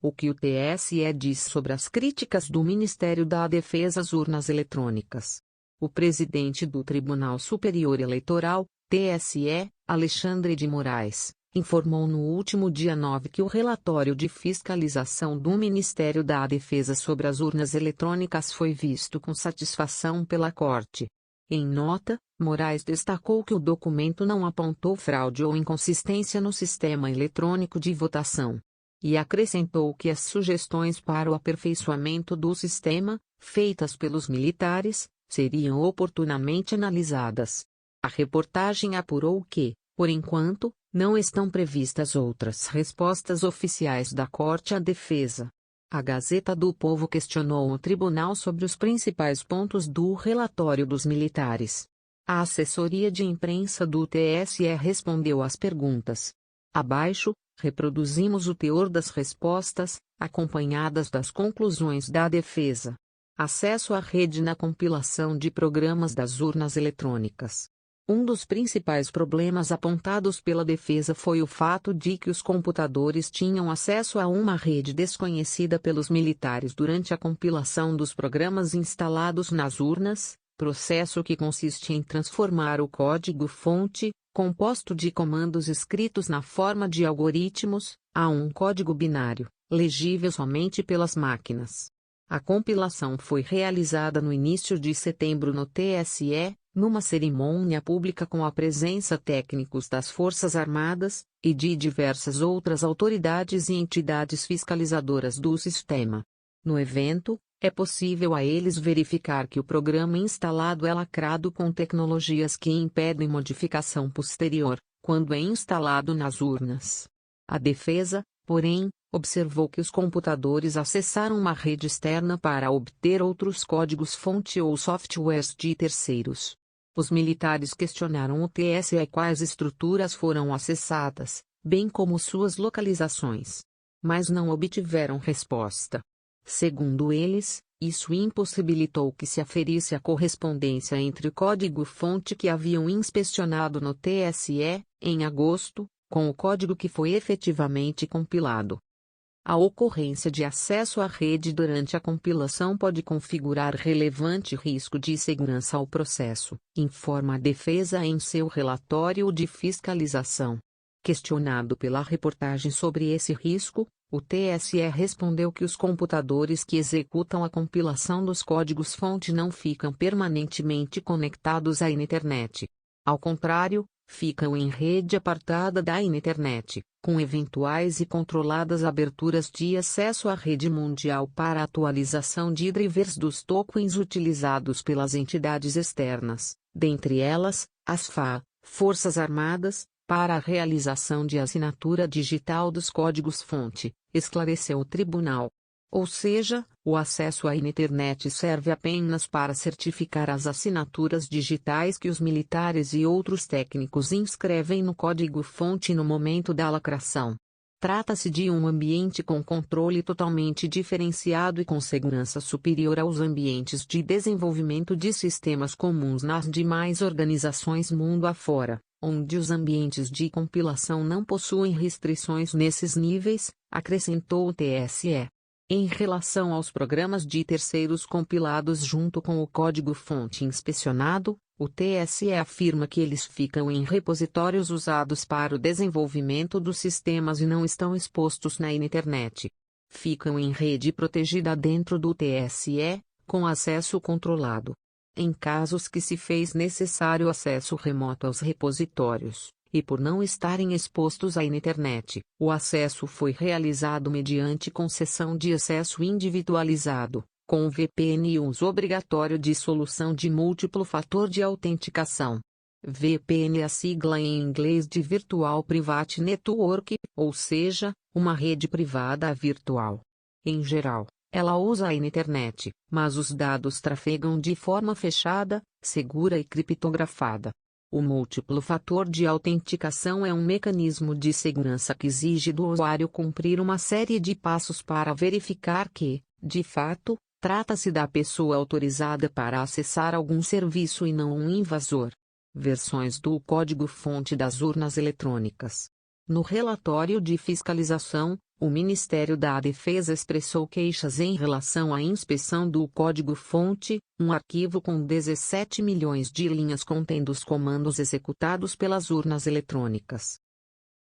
o que o TSE diz sobre as críticas do Ministério da Defesa às urnas eletrônicas. O presidente do Tribunal Superior Eleitoral, TSE, Alexandre de Moraes, informou no último dia 9 que o relatório de fiscalização do Ministério da Defesa sobre as urnas eletrônicas foi visto com satisfação pela Corte. Em nota, Moraes destacou que o documento não apontou fraude ou inconsistência no sistema eletrônico de votação. E acrescentou que as sugestões para o aperfeiçoamento do sistema, feitas pelos militares, seriam oportunamente analisadas. A reportagem apurou que, por enquanto, não estão previstas outras respostas oficiais da Corte à defesa. A Gazeta do Povo questionou o tribunal sobre os principais pontos do relatório dos militares. A assessoria de imprensa do TSE respondeu às perguntas. Abaixo, reproduzimos o teor das respostas, acompanhadas das conclusões da defesa. Acesso à rede na compilação de programas das urnas eletrônicas. Um dos principais problemas apontados pela defesa foi o fato de que os computadores tinham acesso a uma rede desconhecida pelos militares durante a compilação dos programas instalados nas urnas, processo que consiste em transformar o código-fonte, composto de comandos escritos na forma de algoritmos, a um código binário, legível somente pelas máquinas. A compilação foi realizada no início de setembro no TSE, numa cerimônia pública com a presença técnicos das Forças Armadas, e de diversas outras autoridades e entidades fiscalizadoras do sistema. No evento, é possível a eles verificar que o programa instalado é lacrado com tecnologias que impedem modificação posterior, quando é instalado nas urnas. A defesa, porém, observou que os computadores acessaram uma rede externa para obter outros códigos-fonte ou softwares de terceiros. Os militares questionaram o TSE quais estruturas foram acessadas, bem como suas localizações. Mas não obtiveram resposta. Segundo eles, isso impossibilitou que se aferisse a correspondência entre o código-fonte que haviam inspecionado no TSE, em agosto, com o código que foi efetivamente compilado. A ocorrência de acesso à rede durante a compilação pode configurar relevante risco de segurança ao processo, informa a defesa em seu relatório de fiscalização. Questionado pela reportagem sobre esse risco, o TSE respondeu que os computadores que executam a compilação dos códigos-fonte não ficam permanentemente conectados à internet. Ao contrário, ficam em rede apartada da internet, com eventuais e controladas aberturas de acesso à rede mundial para atualização de drivers dos tokens utilizados pelas entidades externas, dentre elas, as FA, Forças Armadas, para a realização de assinatura digital dos códigos-fonte, esclareceu o tribunal. Ou seja, o acesso à internet serve apenas para certificar as assinaturas digitais que os militares e outros técnicos inscrevem no código-fonte no momento da lacração. Trata-se de um ambiente com controle totalmente diferenciado e com segurança superior aos ambientes de desenvolvimento de sistemas comuns nas demais organizações mundo afora, onde os ambientes de compilação não possuem restrições nesses níveis, acrescentou o TSE. Em relação aos programas de terceiros compilados junto com o código-fonte inspecionado, o TSE afirma que eles ficam em repositórios usados para o desenvolvimento dos sistemas e não estão expostos na internet. Ficam em rede protegida dentro do TSE, com acesso controlado. Em casos que se fez necessário acesso remoto aos repositórios, e por não estarem expostos à internet, o acesso foi realizado mediante concessão de acesso individualizado, com VPN e uso obrigatório de solução de múltiplo fator de autenticação. VPN é a sigla em inglês de Virtual Private Network, ou seja, uma rede privada virtual. Em geral, ela usa a internet, mas os dados trafegam de forma fechada, segura e criptografada. O múltiplo fator de autenticação é um mecanismo de segurança que exige do usuário cumprir uma série de passos para verificar que, de fato, trata-se da pessoa autorizada para acessar algum serviço e não um invasor. Versões do código-fonte das urnas eletrônicas. No relatório de fiscalização, o Ministério da Defesa expressou queixas em relação à inspeção do código-fonte, um arquivo com 17 milhões de linhas contendo os comandos executados pelas urnas eletrônicas.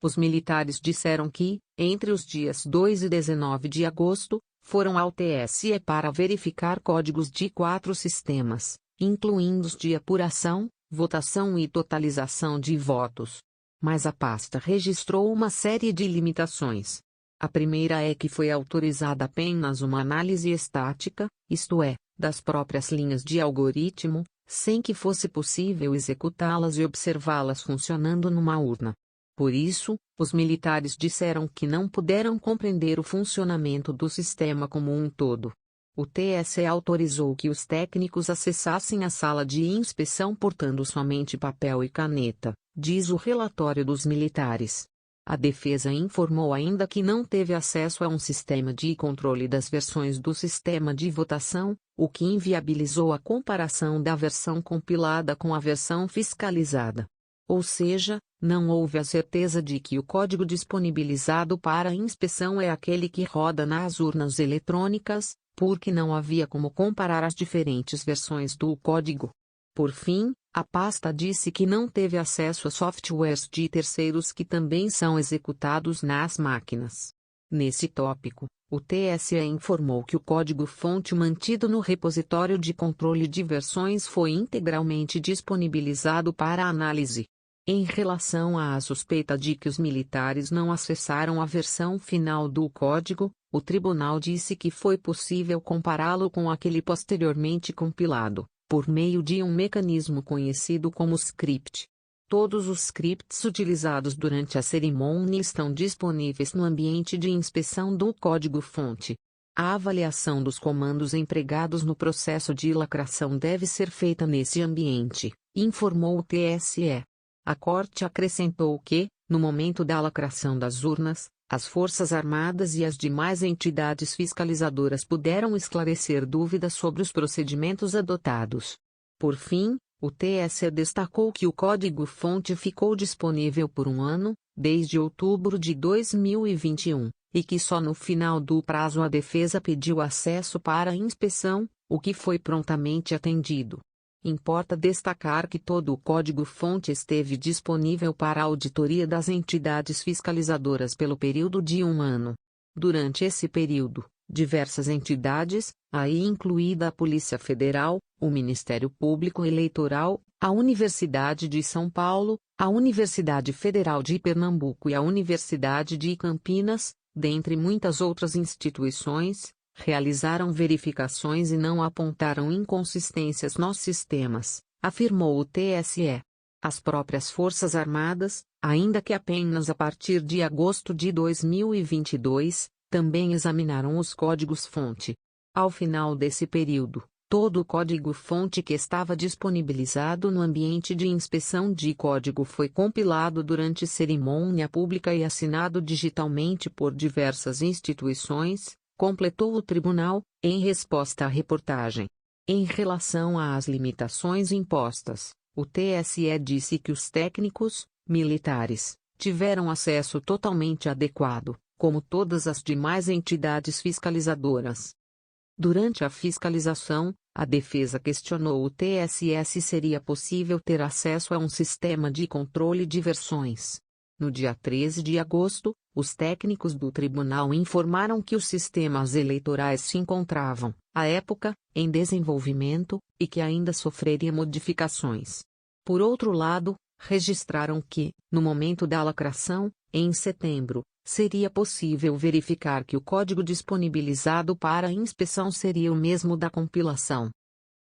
Os militares disseram que, entre os dias 2 e 19 de agosto, foram ao TSE para verificar códigos de 4 sistemas, incluindo os de apuração, votação e totalização de votos. Mas a pasta registrou uma série de limitações. A primeira é que foi autorizada apenas uma análise estática, isto é, das próprias linhas de algoritmo, sem que fosse possível executá-las e observá-las funcionando numa urna. Por isso, os militares disseram que não puderam compreender o funcionamento do sistema como um todo. O TSE autorizou que os técnicos acessassem a sala de inspeção portando somente papel e caneta, diz o relatório dos militares. A defesa informou ainda que não teve acesso a um sistema de controle das versões do sistema de votação, o que inviabilizou a comparação da versão compilada com a versão fiscalizada. Ou seja, não houve a certeza de que o código disponibilizado para inspeção é aquele que roda nas urnas eletrônicas, porque não havia como comparar as diferentes versões do código. Por fim, a pasta disse que não teve acesso a softwares de terceiros que também são executados nas máquinas. Nesse tópico, o TSE informou que o código-fonte mantido no repositório de controle de versões foi integralmente disponibilizado para análise. Em relação à suspeita de que os militares não acessaram a versão final do código, o tribunal disse que foi possível compará-lo com aquele posteriormente compilado, por meio de um mecanismo conhecido como script. Todos os scripts utilizados durante a cerimônia estão disponíveis no ambiente de inspeção do código-fonte. A avaliação dos comandos empregados no processo de lacração deve ser feita nesse ambiente, informou o TSE. A Corte acrescentou que, no momento da lacração das urnas, as Forças Armadas e as demais entidades fiscalizadoras puderam esclarecer dúvidas sobre os procedimentos adotados. Por fim, o TSE destacou que o código-fonte ficou disponível por um ano, desde outubro de 2021, e que só no final do prazo a defesa pediu acesso para inspeção, o que foi prontamente atendido. Importa destacar que todo o código-fonte esteve disponível para a auditoria das entidades fiscalizadoras pelo período de um ano. Durante esse período, diversas entidades, aí incluída a Polícia Federal, o Ministério Público Eleitoral, a Universidade de São Paulo, a Universidade Federal de Pernambuco e a Universidade de Campinas, dentre muitas outras instituições, realizaram verificações e não apontaram inconsistências nos sistemas, afirmou o TSE. As próprias Forças Armadas, ainda que apenas a partir de agosto de 2022, também examinaram os códigos-fonte. Ao final desse período, todo o código-fonte que estava disponibilizado no ambiente de inspeção de código foi compilado durante cerimônia pública e assinado digitalmente por diversas instituições, completou o tribunal, em resposta à reportagem. Em relação às limitações impostas, o TSE disse que os técnicos, militares, tiveram acesso totalmente adequado, como todas as demais entidades fiscalizadoras. Durante a fiscalização, a defesa questionou o TSE se seria possível ter acesso a um sistema de controle de versões. No dia 13 de agosto, os técnicos do tribunal informaram que os sistemas eleitorais se encontravam, à época, em desenvolvimento, e que ainda sofreria modificações. Por outro lado, registraram que, no momento da lacração, em setembro, seria possível verificar que o código disponibilizado para inspeção seria o mesmo da compilação.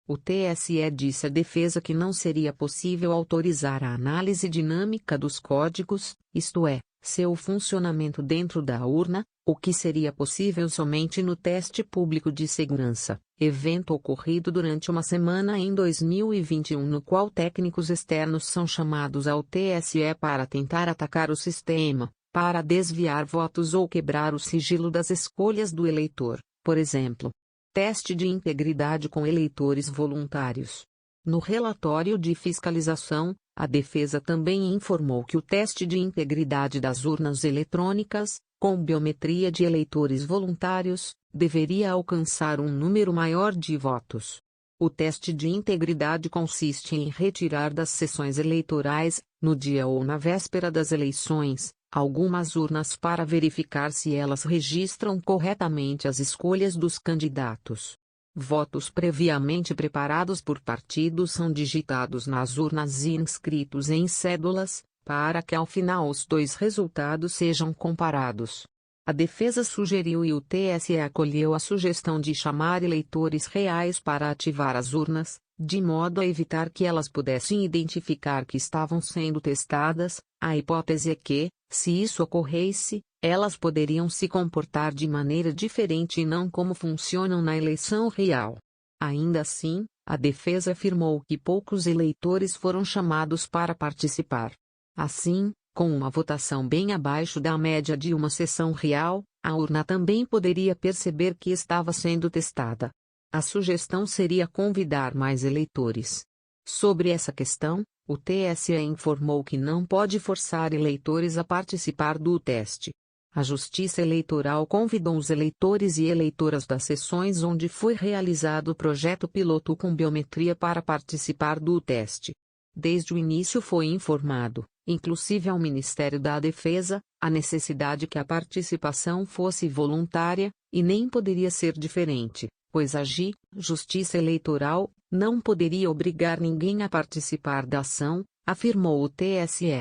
O TSE disse à defesa que não seria possível autorizar a análise dinâmica dos códigos, isto é, seu funcionamento dentro da urna, o que seria possível somente no teste público de segurança, evento ocorrido durante uma semana em 2021 no qual técnicos externos são chamados ao TSE para tentar atacar o sistema, para desviar votos ou quebrar o sigilo das escolhas do eleitor, por exemplo. Teste de integridade com eleitores voluntários. No relatório de fiscalização, a defesa também informou que o teste de integridade das urnas eletrônicas, com biometria de eleitores voluntários, deveria alcançar um número maior de votos. O teste de integridade consiste em retirar das sessões eleitorais, no dia ou na véspera das eleições, algumas urnas para verificar se elas registram corretamente as escolhas dos candidatos. Votos previamente preparados por partidos são digitados nas urnas e inscritos em cédulas, para que ao final os dois resultados sejam comparados. A defesa sugeriu e o TSE acolheu a sugestão de chamar eleitores reais para ativar as urnas, de modo a evitar que elas pudessem identificar que estavam sendo testadas. A hipótese é que, se isso ocorresse, elas poderiam se comportar de maneira diferente e não como funcionam na eleição real. Ainda assim, a defesa afirmou que poucos eleitores foram chamados para participar. Assim, com uma votação bem abaixo da média de uma sessão real, a urna também poderia perceber que estava sendo testada. A sugestão seria convidar mais eleitores. Sobre essa questão, o TSE informou que não pode forçar eleitores a participar do teste. A Justiça Eleitoral convidou os eleitores e eleitoras das sessões onde foi realizado o projeto piloto com biometria para participar do teste. Desde o início foi informado, inclusive ao Ministério da Defesa, a necessidade que a participação fosse voluntária, e nem poderia ser diferente, pois a Justiça Eleitoral não poderia obrigar ninguém a participar da ação, afirmou o TSE.